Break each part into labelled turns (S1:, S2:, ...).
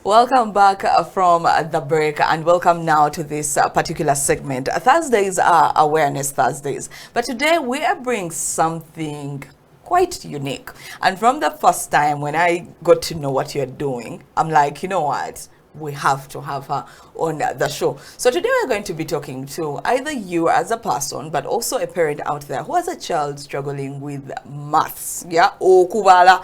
S1: Welcome back from the break, and welcome now to this particular segment. Thursdays are Awareness Thursdays, but today we are bringing something quite unique. And from the first time when I got to know what you're doing, I'm like, you know what? We have to have her on the show. So today we're going to be talking to either you as a person, but also a parent out there who has a child struggling with maths, yeah, or kubala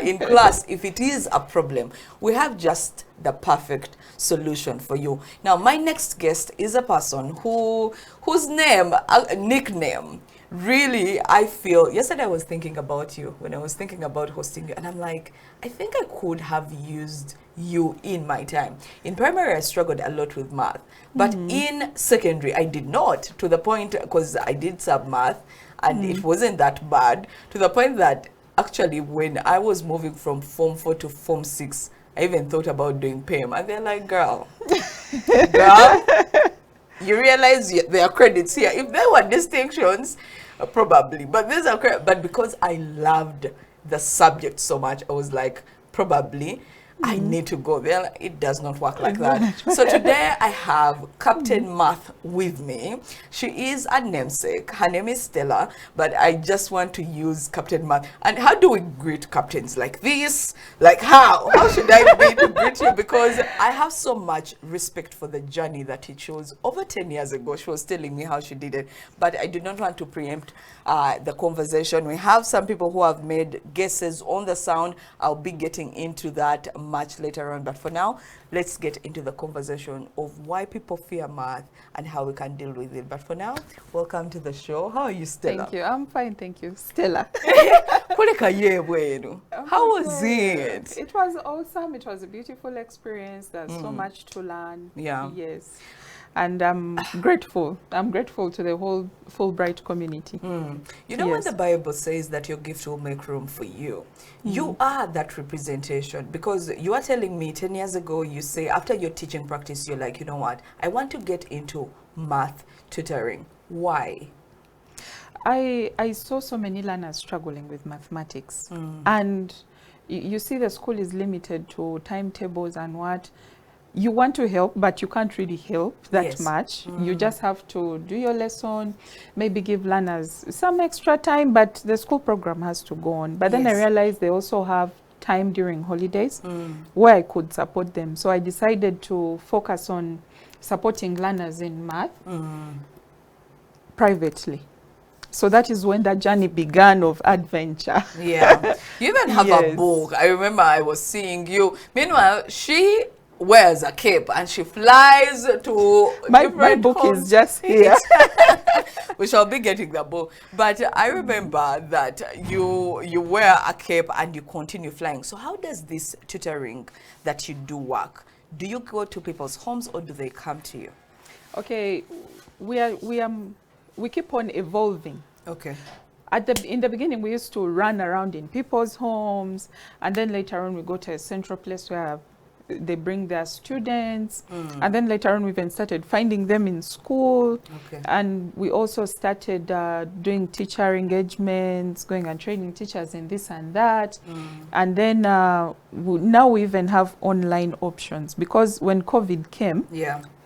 S1: in class. If it is a problem, we have just the perfect solution for you. Now, my next guest is a person whose name, nickname, really, I feel, yesterday I was thinking about you when I was thinking about hosting you, and I'm like, I think I could have used you in my time. In primary, I struggled a lot with math, but in secondary, I did not, to the point, because I did sub math, and it wasn't that bad, to the point that actually when I was moving from Form 4 to Form 6, I even thought about doing PAM, and they're like, girl, you realize there are credits here. If there were distinctions, probably, but these are but because I loved the subject so much, I was like, probably I need to go there. It does not work like that. So today I have Captain Math with me. She is a namesake. Her name is Stella, but I just want to use Captain Math. And how do we greet captains like this? Like how? How should I be to greet you? Because I have so much respect for the journey that he chose over 10 years ago. She was telling me how she did it, but I do not want to preempt the conversation. We have some people who have made guesses on the sound. I'll be getting into that much later on, but for now, let's get into the conversation of why people fear math and how we can deal with it. But for now, welcome to the show. How are you, Stella?
S2: Thank you. I'm fine, thank you, Stella.
S1: How was it?
S2: It was awesome. It was a beautiful experience. There's so much to learn.
S1: Yeah.
S2: Yes. And I'm grateful. I'm grateful to the whole Fulbright community.
S1: You know, when the Bible says that your gift will make room for you, you are that representation, because you are telling me 10 years ago, you say after your teaching practice, you're like, you know what, I want to get into math tutoring. Why?
S2: I saw so many learners struggling with mathematics. And you see the school is limited to timetables and what. You want to help, but you can't really help that much. You just have to do your lesson, maybe give learners some extra time, but the school program has to go on. But then I realized they also have time during holidays where I could support them. So I decided to focus on supporting learners in math privately. So that is when that journey began of adventure.
S1: Yeah. You even have a book. I remember I was seeing you. Meanwhile, she wears a cape and she flies to
S2: my book homes. Is just here.
S1: We shall be getting the book. But I remember that you wear a cape and you continue flying. So how does this tutoring that you do work? Do you go to people's homes or do they come to you?
S2: Okay, we keep on evolving.
S1: Okay.
S2: In the beginning, we used to run around in people's homes, and then later on we go to a central place where they bring their students, and then later on we even started finding them in school, and we also started doing teacher engagements, going and training teachers in this and that, and then now we even have online options, because when COVID came,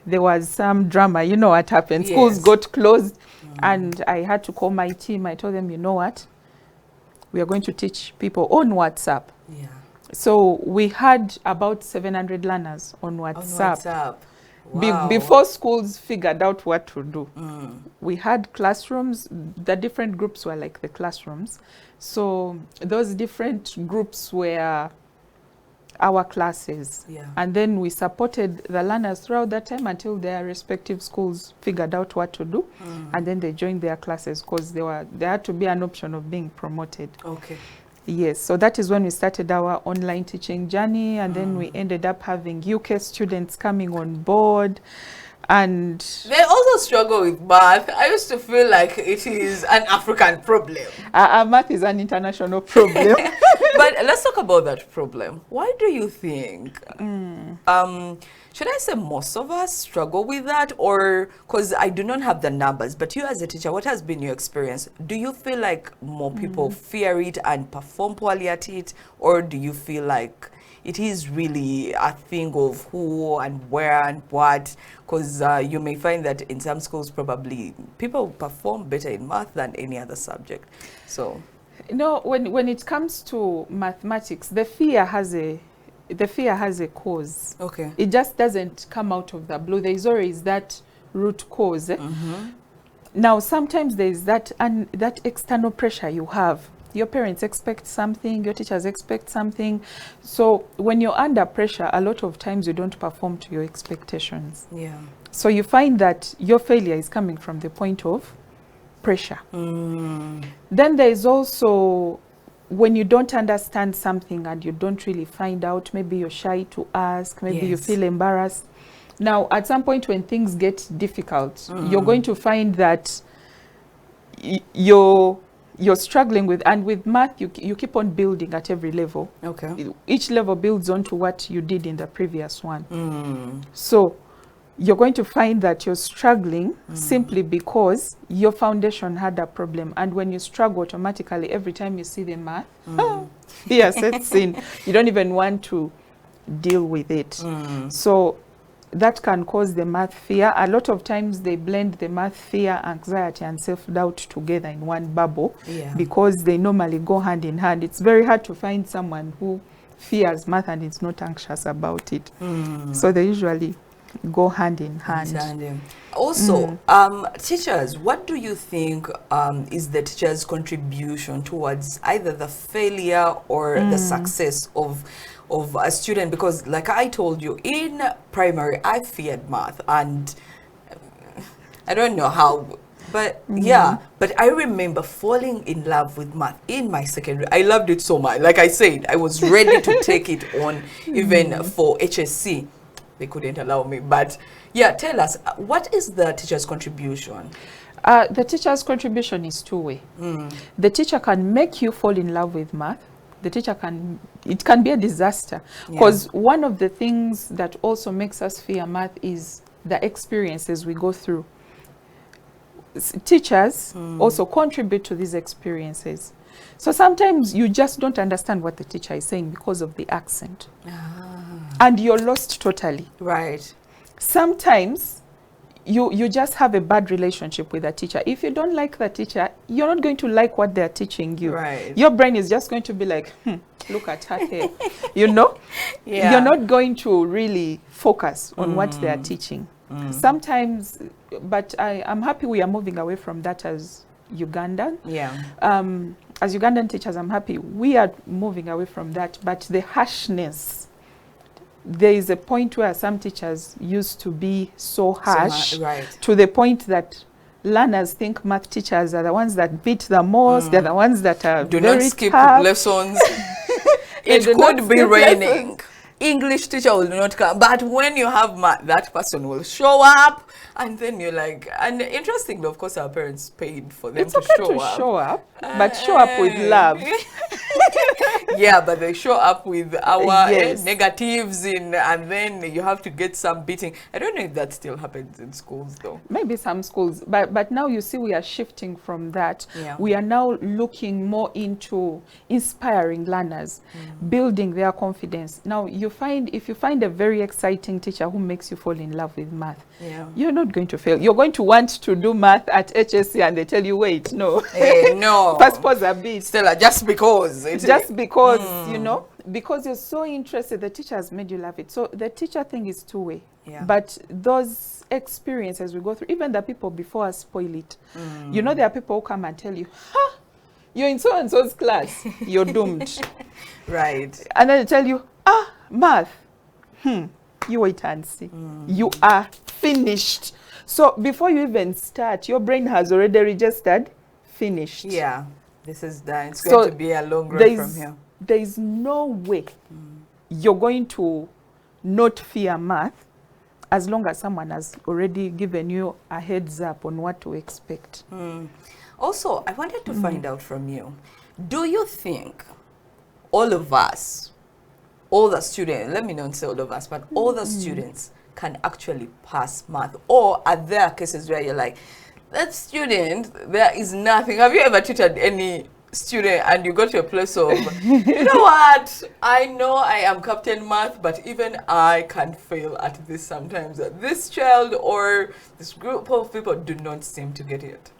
S2: there was some drama. You know what happened? Schools got closed, and I had to call my team. I told them, you know what, we are going to teach people on WhatsApp. So we had about 700 learners on WhatsApp.
S1: Wow.
S2: Before schools figured out what to do. We had classrooms. The different groups were like the classrooms. So those different groups were our classes. And then we supported the learners throughout that time until their respective schools figured out what to do. And then they joined their classes, because there had to be an option of being promoted. Yes, so that is when we started our online teaching journey, and then we ended up having UK students coming on board, and
S1: they also struggle with math. I used to feel like it is an African problem.
S2: Math is an international problem.
S1: But let's talk about that problem. Why do you think should I say most of us struggle with that? Or, because I do not have the numbers, but you as a teacher, what has been your experience? Do you feel like more people fear it and perform poorly at it? Or do you feel like it is really a thing of who and where and what, because you may find that in some schools probably people perform better in math than any other subject. So,
S2: when it comes to mathematics, the fear has a cause.
S1: okay.
S2: It just doesn't come out of the blue. There is always that root cause. Now, sometimes there is that external pressure you have. Your parents expect something, your teachers expect something. So when you're under pressure, a lot of times you don't perform to your expectations.
S1: Yeah.
S2: So you find that your failure is coming from the point of pressure. Then there is also when you don't understand something and you don't really find out, maybe you're shy to ask, maybe you feel embarrassed. Now, at some point when things get difficult, you're going to find that you're struggling with, and with math, you keep on building at every level.
S1: Okay.
S2: Each level builds onto what you did in the previous one. So you're going to find that you're struggling simply because your foundation had a problem. And when you struggle, automatically, every time you see the math, fear sets in. You don't even want to deal with it. So that can cause the math fear. A lot of times they blend the math fear, anxiety, and self-doubt together in one bubble because they normally go hand in hand. It's very hard to find someone who fears math and is not anxious about it. So they usually go hand in hand.
S1: Also, teachers, what do you think is the teacher's contribution towards either the failure or the success of a student? Because like I told you, in primary, I feared math, and I don't know how, but yeah, but I remember falling in love with math in my secondary. I loved it so much. Like I said, I was ready to take it on even for HSC. They couldn't allow me, but yeah, tell us, what is the teacher's contribution?
S2: The teacher's contribution is two-way. The teacher can make you fall in love with math. The teacher it can be a disaster, because one of the things that also makes us fear math is the experiences we go through. Teachers also contribute to these experiences. So sometimes you just don't understand what the teacher is saying because of the accent. And you're lost totally.
S1: Right.
S2: Sometimes you just have a bad relationship with a teacher. If you don't like the teacher, you're not going to like what they're teaching you.
S1: Right.
S2: Your brain is just going to be like, look at her there. You know? You're not going to really focus on what they're teaching. Sometimes, but I'm happy we are moving away from that as Ugandan. As Ugandan teachers, I'm happy we are moving away from that. But the harshness, there is a point where some teachers used to be so harsh, to the point that learners think math teachers are the ones that beat the most. They're the ones that are
S1: do
S2: very
S1: not skip
S2: tough.
S1: Lessons. It could be raining. Lessons. English teacher will not come, but when you have math, that person will show up, and then you're like, and interestingly, of course, our parents paid for them to show up.
S2: But show up with love.
S1: Yeah, but they show up with our negatives in, and then you have to get some beating. I don't know if that still happens in schools though.
S2: Maybe some schools, but now you see we are shifting from that. We are now looking more into inspiring learners, building their confidence. Now if you find a very exciting teacher who makes you fall in love with math, you're not going to fail. You're going to want to do math at HSC and they tell you, wait, no.
S1: No.
S2: First pause a bit.
S1: Stella, just because.
S2: You know, because you're so interested, the teacher has made you love it. So the teacher thing is two-way. But those experiences we go through, even the people before us spoil it. You know, there are people who come and tell you, you're in so-and-so's class, you're doomed.
S1: Right.
S2: And then they tell you, math, you wait and see. You are finished. So before you even start, your brain has already registered finished.
S1: Yeah, this is done. It's going to be a long road from here.
S2: There is no way you're going to not fear math as long as someone has already given you a heads up on what to expect.
S1: Also, I wanted to find out from you, do you think all of us, all the students, let me not say all of us, but all the students can actually pass math? Or are there cases where you're like, that student, there is nothing? Have you ever tutored any student and you go to a place of, you know what, I know I am Captain Math, but even I can fail at this sometimes. This child or this group of people do not seem to get it.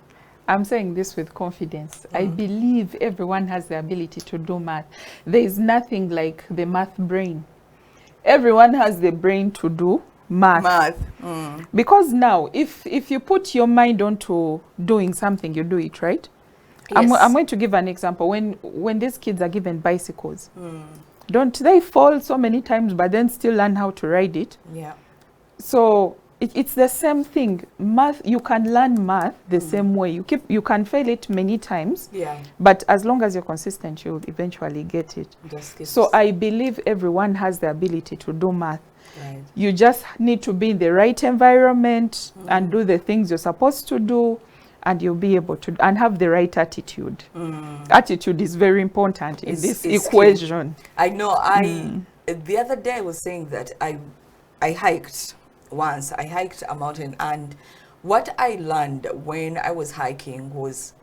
S2: I'm saying this with confidence. I believe everyone has the ability to do math. There is nothing like the math brain. Everyone has the brain to do math. Because now, if you put your mind onto doing something, you do it, right?
S1: Yes.
S2: I'm going to give an example. When these kids are given bicycles, don't they fall so many times, but then still learn how to ride it?
S1: Yeah.
S2: So it's the same thing. Math, you can learn math the same way. You can fail it many times.
S1: Yeah.
S2: But as long as you're consistent, you'll eventually get it. So I believe everyone has the ability to do math.
S1: Right.
S2: You just need to be in the right environment and do the things you're supposed to do, and you'll be able to, and have the right attitude. Attitude is very important in this equation.
S1: Key. I know. The other day I was saying that I hiked once. I hiked a mountain, and what I learned when I was hiking was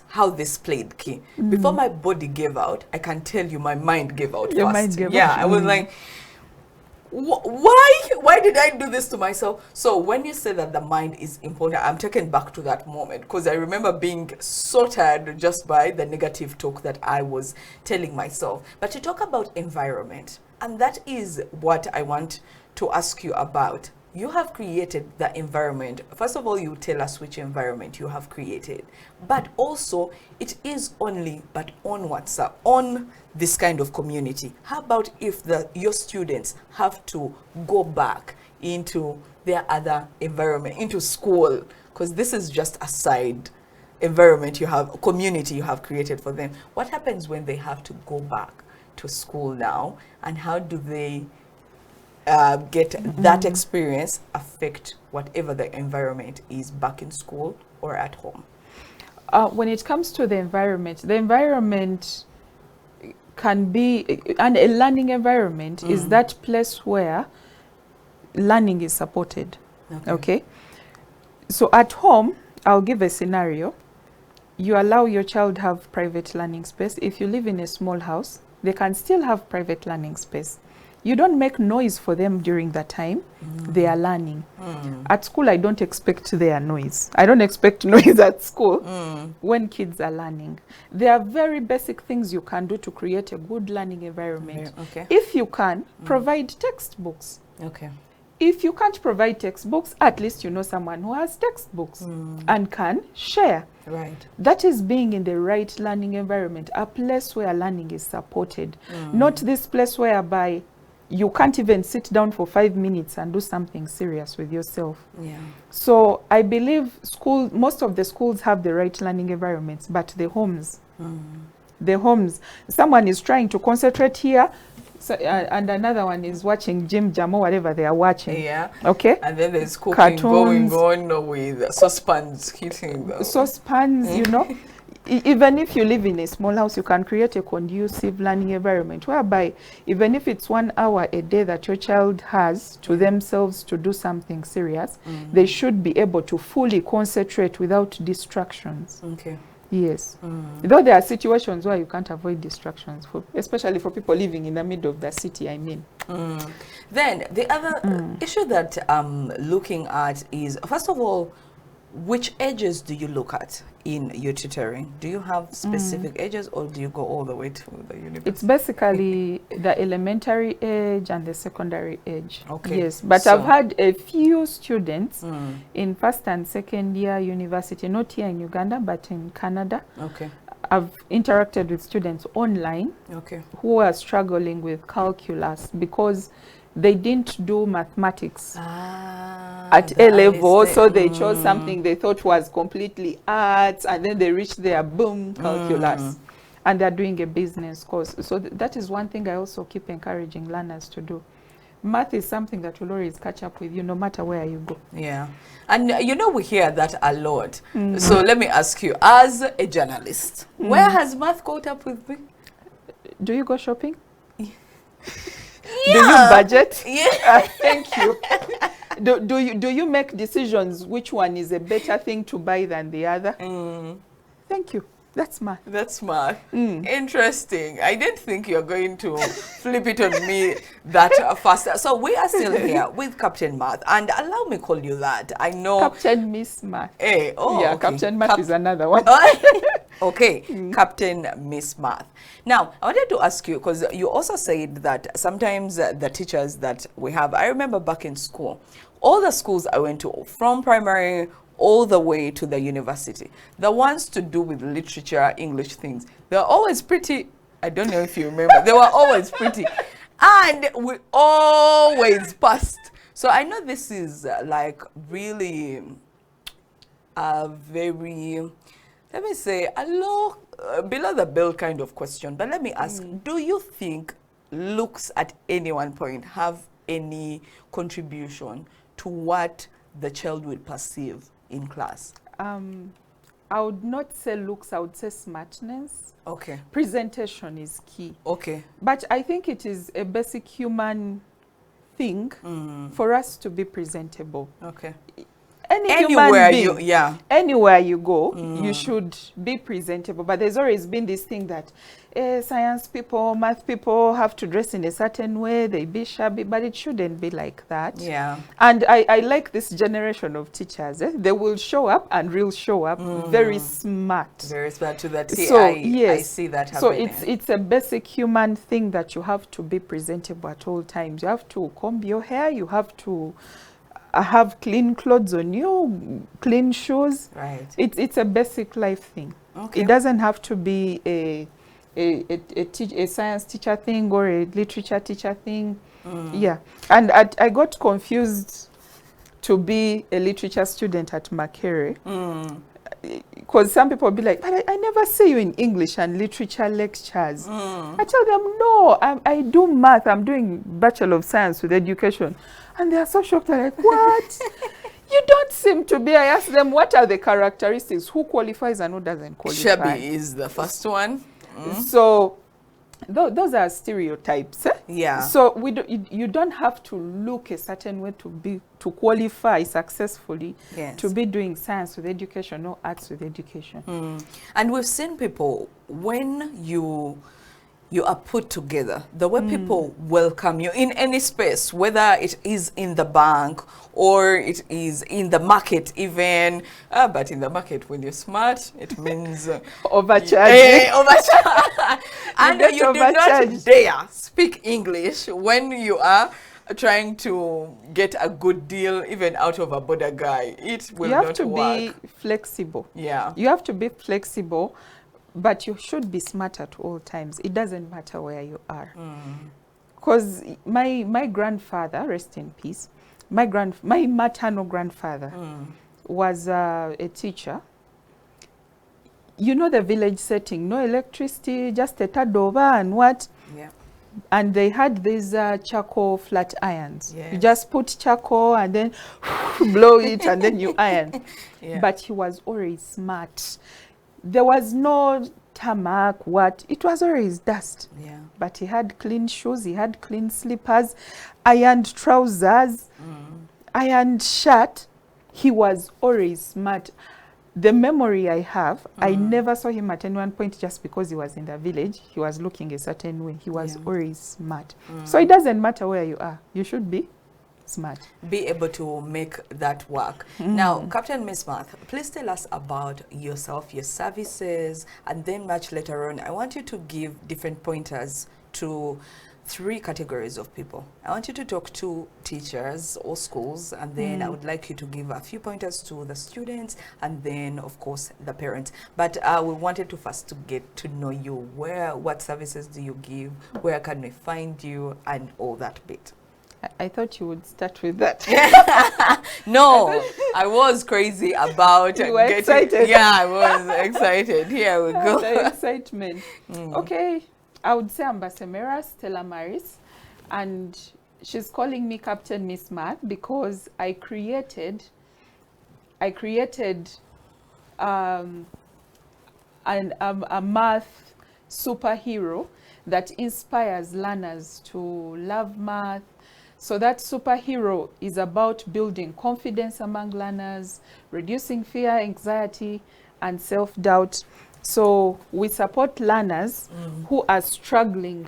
S1: how this played key. Before my body gave out, I can tell you my mind gave out
S2: Your
S1: first.
S2: mind gave
S1: yeah,
S2: out.
S1: I was like, why did I do this to myself? So when you say that the mind is important, I'm taken back to that moment, because I remember being so tired just by the negative talk that I was telling myself. But to talk about environment, and that is what I want to ask you about. You have created the environment. First of all, you tell us which environment you have created, but also it is only but on WhatsApp, on this kind of community. How about if your students have to go back into their other environment, into school, because this is just a side environment you have, community you have created for them. What happens when they have to go back to school now, and how do they get that experience affect whatever the environment is back in school or at home?
S2: When it comes to the environment can be, and a learning environment is that place where learning is supported. Okay. So at home, I'll give a scenario. You allow your child have private learning space. If you live in a small house, they can still have private learning space. You don't make noise for them during that time they are learning. At school, I don't expect their noise. I don't expect noise at school when kids are learning. There are very basic things you can do to create a good learning environment.
S1: Okay.
S2: If you can, provide textbooks.
S1: Okay.
S2: If you can't provide textbooks, at least you know someone who has textbooks and can share.
S1: Right.
S2: That is being in the right learning environment, a place where learning is supported. Not this place whereby you can't even sit down for 5 minutes and do something serious with yourself.
S1: Yeah.
S2: So I believe most of the schools have the right learning environments, but the homes, someone is trying to concentrate here, so, and another one is watching Jim Jam or whatever they are watching.
S1: Yeah.
S2: Okay.
S1: And then there's cooking
S2: Cartoons,
S1: going on with saucepans hitting them.
S2: Saucepans, you know. Even if you live in a small house, you can create a conducive learning environment whereby even if it's 1 hour a day that your child has to themselves to do something serious, they should be able to fully concentrate without distractions.
S1: Okay.
S2: Yes. Though there are situations where you can't avoid distractions, especially for people living in the middle of the city, I mean.
S1: Then the other issue that I'm looking at is, first of all, which ages do you look at in your tutoring? Do you have specific ages, or do you go all the way to the university? It's
S2: basically the elementary age and the secondary age.
S1: Okay.
S2: Yes, but so I've had a few students in first and second year university, not here in Uganda, but in Canada.
S1: Okay.
S2: I've interacted with students online who are struggling with calculus because they didn't do mathematics at A level, so they chose something they thought was completely arts, and then they reached their boom, calculus, and they're doing a business course. So that is one thing I also keep encouraging learners to do. Math is something that will always catch up with you no matter where you go.
S1: Yeah, and you know we hear that a lot. So let me ask you, as a journalist, where has math caught up with me?
S2: Do you go shopping?
S1: Yeah.
S2: Do you budget?
S1: Yeah.
S2: Thank you. Do you make decisions which one is a better thing to buy than the other? Thank you. That's math.
S1: That's math. Interesting. I didn't think you're going to flip it on me that fast. So we are still here with Captain Math, and allow me call you that. I know.
S2: Captain Miss Math.
S1: Hey, oh,
S2: yeah,
S1: okay.
S2: Captain Math is another one.
S1: Okay, Captain Miss Math. Now, I wanted to ask you, because you also said that sometimes the teachers that we have, I remember back in school, all the schools I went to, from primary all the way to the university, the ones to do with literature, English things, they're always pretty, I don't know if you remember, they were always pretty. And we always passed. So I know this is like really a very, let me say, a low, below the belt kind of question. But let me ask, do you think looks at any one point have any contribution to what the child will perceive in class?
S2: I would not say looks, I would say smartness.
S1: Okay.
S2: Presentation is key.
S1: Okay.
S2: But I think it is a basic human thing for us to be presentable.
S1: Okay.
S2: Anywhere
S1: you, yeah.
S2: Anywhere you go, you should be presentable. But there's always been this thing that science people, math people have to dress in a certain way, they be shabby, but it shouldn't be like that.
S1: Yeah.
S2: And I like this generation of teachers. They will show up and will show up very smart.
S1: Very smart to that. See,
S2: So
S1: I see that happening.
S2: So it's a basic human thing that you have to be presentable at all times. You have to comb your hair, you have to have clean clothes on you, clean shoes.
S1: Right.
S2: It's a basic life thing.
S1: Okay.
S2: It doesn't have to be a science teacher thing or a literature teacher thing. Yeah. And I got confused to be a literature student at Makerere. Because some people will be like, but I never see you in English and literature lectures. I tell them, no, I do math. I'm doing Bachelor of Science with Education. And they are so shocked. They're like, what? You don't seem to be. I ask them, what are the characteristics? Who qualifies and who doesn't qualify?
S1: Shabby is the first one.
S2: So those are stereotypes.
S1: Yeah.
S2: So you don't have to look a certain way to qualify successfully to be doing science with education or arts with education.
S1: And we've seen people, when you are put together, the way people welcome you in any space, whether it is in the bank or it is in the market even, but in the market when you're smart, it means
S2: overcharging.
S1: And you do not dare speak English when you are trying to get a good deal even out of a border guy. It will not work.
S2: You have to be flexible.
S1: Yeah.
S2: You have to be flexible. But you should be smart at all times. It doesn't matter where you are. Because my grandfather, rest in peace, my maternal grandfather was a teacher. You know the village setting, no electricity, just a tadova and what?
S1: Yeah.
S2: And they had these charcoal flat irons.
S1: Yes.
S2: You just put charcoal and then blow it and then you iron.
S1: Yeah.
S2: But he was always smart. There was no tarmac, it was always dust.
S1: Yeah.
S2: But he had clean shoes, he had clean slippers, ironed trousers, ironed shirt. He was always smart. The memory I have, I never saw him at any one point just because he was in the village. He was looking a certain way. He was always smart. So it doesn't matter where you are. You should be smart. Be
S1: able to make that work. Now, Captain Miss Math, please tell us about yourself, your services, and then much later on, I want you to give different pointers to 3 categories of people. I want you to talk to teachers or schools, and then I would like you to give a few pointers to the students, and then, of course, the parents. But we wanted to first to get to know you. What services do you give? Where can we find you? And all that bit.
S2: I thought you would start with that.
S1: No, I was crazy about
S2: you were excited.
S1: Yeah, I was excited. Here we go.
S2: The excitement. Okay, I would say I'm Basemera Stella, and she's calling me Captain Miss Math because I created a math superhero that inspires learners to love math. So that superhero is about building confidence among learners, reducing fear, anxiety, and self-doubt. So we support learners who are struggling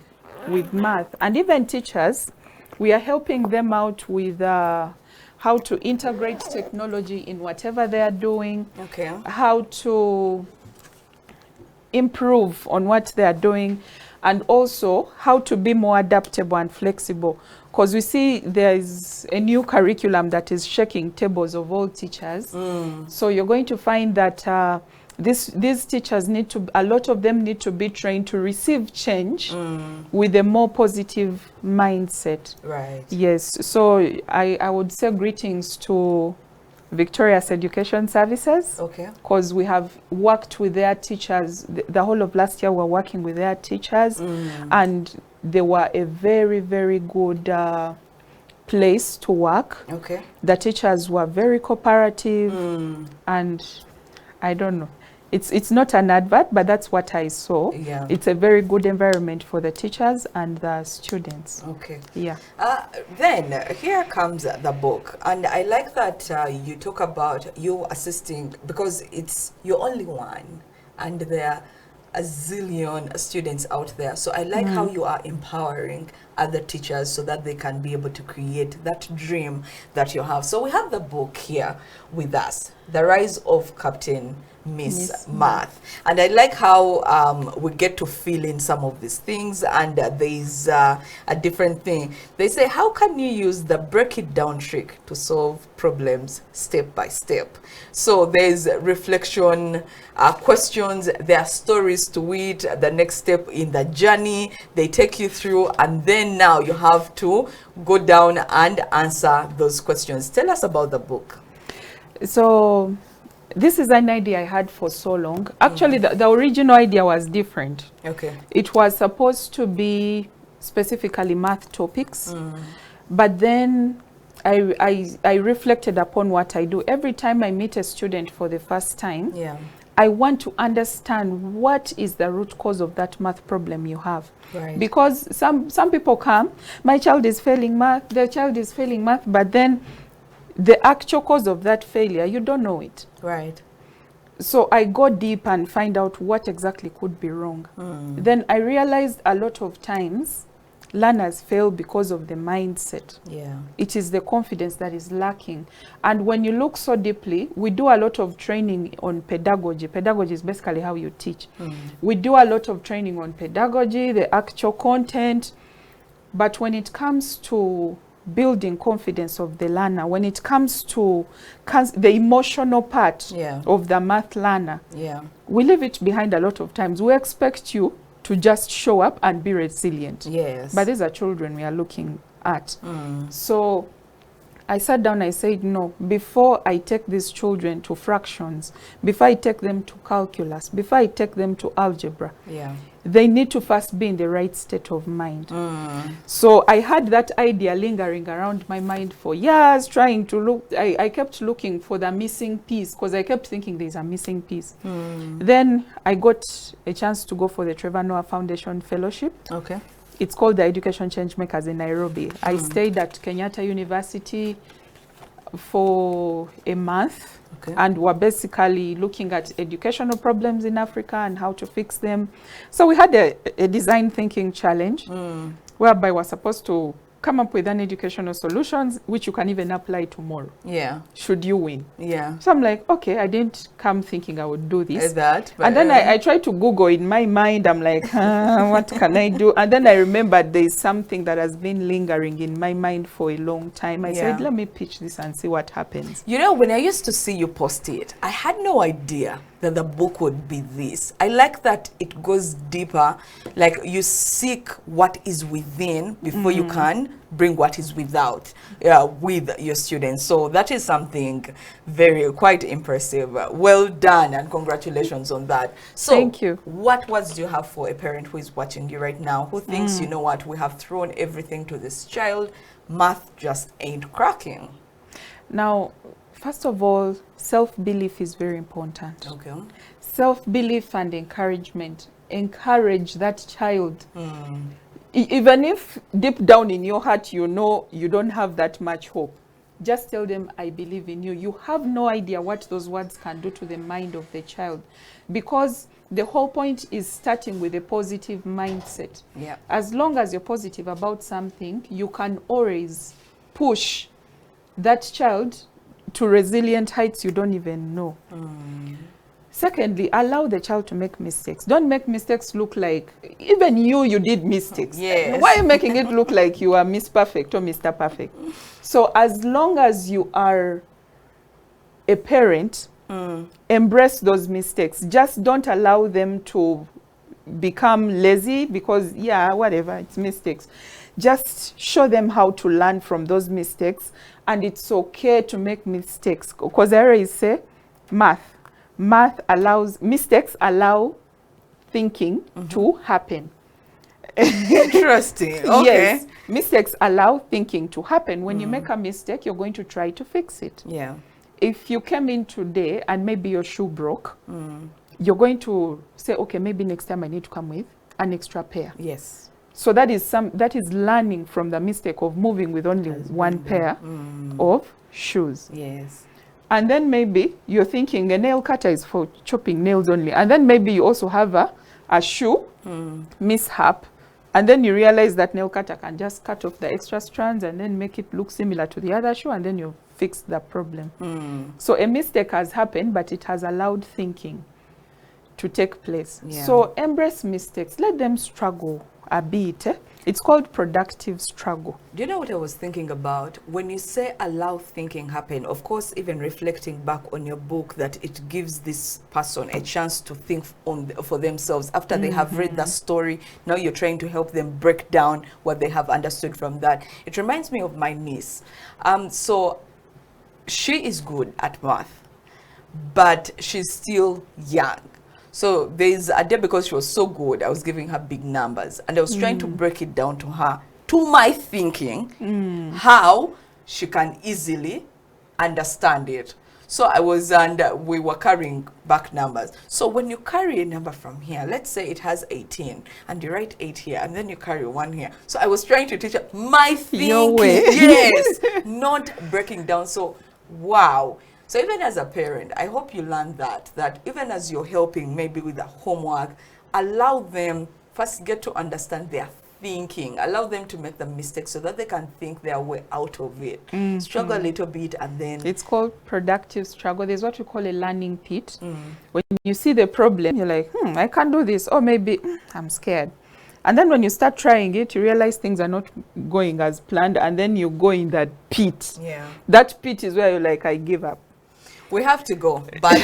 S2: with math, and even teachers. We are helping them out with how to integrate technology in whatever they are doing,
S1: Okay.
S2: how to improve on what they are doing, and also how to be more adaptable and flexible. Because we see there is a new curriculum that is shaking tables of all teachers. So you're going to find that these teachers need to, a lot of them need to be trained to receive change with a more positive mindset.
S1: Right.
S2: Yes, so I would say greetings to Victoria's Education Services.
S1: Okay.
S2: Because we have worked with their teachers, the whole of last year we're working with their teachers, and they were a very, very good place to work.
S1: Okay.
S2: The teachers were very cooperative, and I don't know. It's not an advert, but that's what I saw.
S1: Yeah.
S2: It's a very good environment for the teachers and the students.
S1: Okay.
S2: Yeah.
S1: Then here comes the book, and I like that you talk about you assisting, because you're only one, and there are a zillion students out there. So I like how you are empowering other teachers so that they can be able to create that dream that you have. So we have the book here with us, The Rise of Captain Miss Math. And I like how we get to fill in some of these things, and there's a different thing. They say, how can you use the break it down trick to solve problems step by step? So there's reflection, questions, there are stories to it, the next step in the journey, they take you through, and then now you have to go down and answer those questions. Tell us about the book.
S2: So this is an idea I had for so long. Actually, the original idea was different.
S1: Okay.
S2: It was supposed to be specifically math topics, but then I reflected upon what I do. Every time I meet a student for the first time, I want to understand what is the root cause of that math problem you have.
S1: Right.
S2: Because some people come, my child is failing math, their child is failing math, but then the actual cause of that failure, you don't know it.
S1: Right.
S2: So I go deep and find out what exactly could be wrong. Then I realized a lot of times learners fail because of the mindset.
S1: Yeah.
S2: It is the confidence that is lacking. And when you look so deeply, we do a lot of training on pedagogy. Pedagogy is basically how you teach. We do a lot of training on pedagogy, the actual content. But when it comes to building confidence of the learner, when it comes to the emotional part of the math learner, we leave it behind a lot of times. We expect you to just show up and be resilient.
S1: Yes.
S2: But these are children we are looking at. So I sat down, I said, no, before I take these children to fractions, before I take them to calculus, before I take them to algebra, they need to first be in the right state of mind. So I had that idea lingering around my mind for years, trying to look, I kept looking for the missing piece, because I kept thinking there's a missing piece. Then I got a chance to go for the Trevor Noah Foundation Fellowship.
S1: Okay.
S2: It's called the Education Changemakers in Nairobi. I stayed at Kenyatta University for a month, and we're basically looking at educational problems in Africa and how to fix them. So we had a design thinking challenge whereby we're supposed to come up with an educational solutions which you can even apply tomorrow. Should you win. So I'm like, okay, I didn't come thinking I would do this. And then I tried to Google in my mind. I'm like, what can I do? And then I remembered there's something that has been lingering in my mind for a long time. I said, let me pitch this and see what happens.
S1: You know, when I used to see you post it, I had no idea that the book would be this. I like that it goes deeper, like you seek what is within before you can bring what is without with your students. So that is something quite impressive. Well done, and congratulations on that. So
S2: thank you.
S1: What words do you have for a parent who is watching you right now, who thinks, you know what, we have thrown everything to this child, math just ain't cracking? Now,
S2: first of all, self-belief is very important.
S1: Okay.
S2: Self-belief and encouragement. Encourage that child. Even if deep down in your heart you know you don't have that much hope, just tell them, I believe in you. You have no idea what those words can do to the mind of the child, because the whole point is starting with a positive mindset.
S1: Yeah.
S2: As long as you're positive about something, you can always push that child to resilient heights you don't even know. Secondly, allow the child to make mistakes. Don't make mistakes look like, even you did mistakes.
S1: Yes.
S2: Why are you making it look like you are Miss Perfect or Mr. Perfect? So as long as you are a parent, embrace those mistakes. Just don't allow them to become lazy because, yeah, whatever, it's mistakes. Just show them how to learn from those mistakes, and it's okay to make mistakes. Because I always say, math allows, mistakes allow thinking to happen.
S1: Interesting. Okay.
S2: Yes, mistakes allow thinking to happen. When you make a mistake, you're going to try to fix it.
S1: Yeah.
S2: If you came in today and maybe your shoe broke, you're going to say, okay, maybe next time I need to come with an extra pair.
S1: Yes.
S2: So that is learning from the mistake of moving with only one pair of shoes.
S1: Yes.
S2: And then maybe you're thinking a nail cutter is for chopping nails only. And then maybe you also have a shoe mishap. And then you realize that nail cutter can just cut off the extra strands and then make it look similar to the other shoe, and then you fix the problem. So a mistake has happened, but it has allowed thinking to take place.
S1: Yeah.
S2: So embrace mistakes. Let them struggle a bit. It's called productive struggle.
S1: Do you know what I was thinking about? When you say allow thinking happen, of course, even reflecting back on your book, that it gives this person a chance to think for themselves after they have read the story. Now you're trying to help them break down what they have understood from that. It reminds me of my niece. So she is good at math, but she's still young. So there's a day, because she was so good, I was giving her big numbers, and I was trying to break it down to her, to my thinking, how she can easily understand it. So I was, and we were carrying back numbers. So when you carry a number from here, let's say it has 18, and you write 8 here, and then you carry 1 here. So I was trying to teach her my thinking.
S2: Your way.
S1: Yes, not breaking down. So, wow. So even as a parent, I hope you learn that even as you're helping maybe with the homework, allow them first get to understand their thinking, allow them to make the mistakes so that they can think their way out of it. Struggle a little bit, and then...
S2: It's called productive struggle. There's what we call a learning pit. When you see the problem, you're like, I can't do this, or maybe I'm scared. And then when you start trying it, you realize things are not going as planned, and then you go in that pit.
S1: Yeah.
S2: That pit is where you're like, I give up.
S1: We have to go, but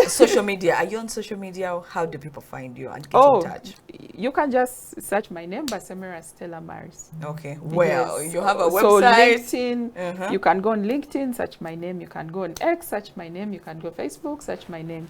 S1: social media, are you on social media? How do people find you and get in touch?
S2: You can just search my name, Basemera Stella Maris.
S1: Okay, well,
S2: Yes.
S1: you have a
S2: So
S1: website.
S2: LinkedIn, you can go on LinkedIn, search my name. You can go on X, search my name. You can go Facebook, search my name.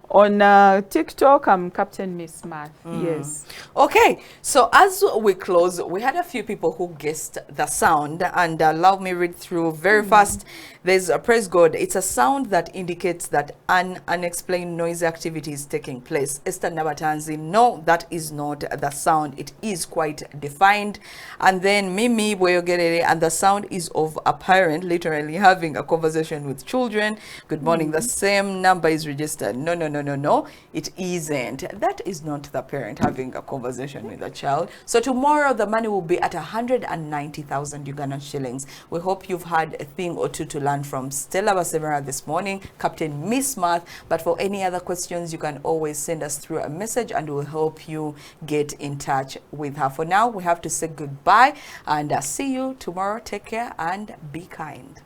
S2: On TikTok, I'm Captain Miss Math. Yes.
S1: Okay, so as we close, we had a few people who guessed the sound, and allow me read through very fast. There's a praise God. It's a sound that indicates that an unexplained noisy activity is taking place. Esther Nabatanzi, no, that is not the sound. It is quite defined. And then Mimi Boyogerere, and the sound is of a parent literally having a conversation with children. Good morning, the same number is registered. No, no, no, no, no, it isn't. That is not the parent having a conversation with a child. So tomorrow the money will be at 190,000 Ugandan shillings. We hope you've had a thing or two to learn from Stella Basemera this morning, Captain Miss Math. But for any other questions, you can always send us through a message, and we'll help you get in touch with her. For now, we have to say goodbye, and see you tomorrow. Take care and be kind.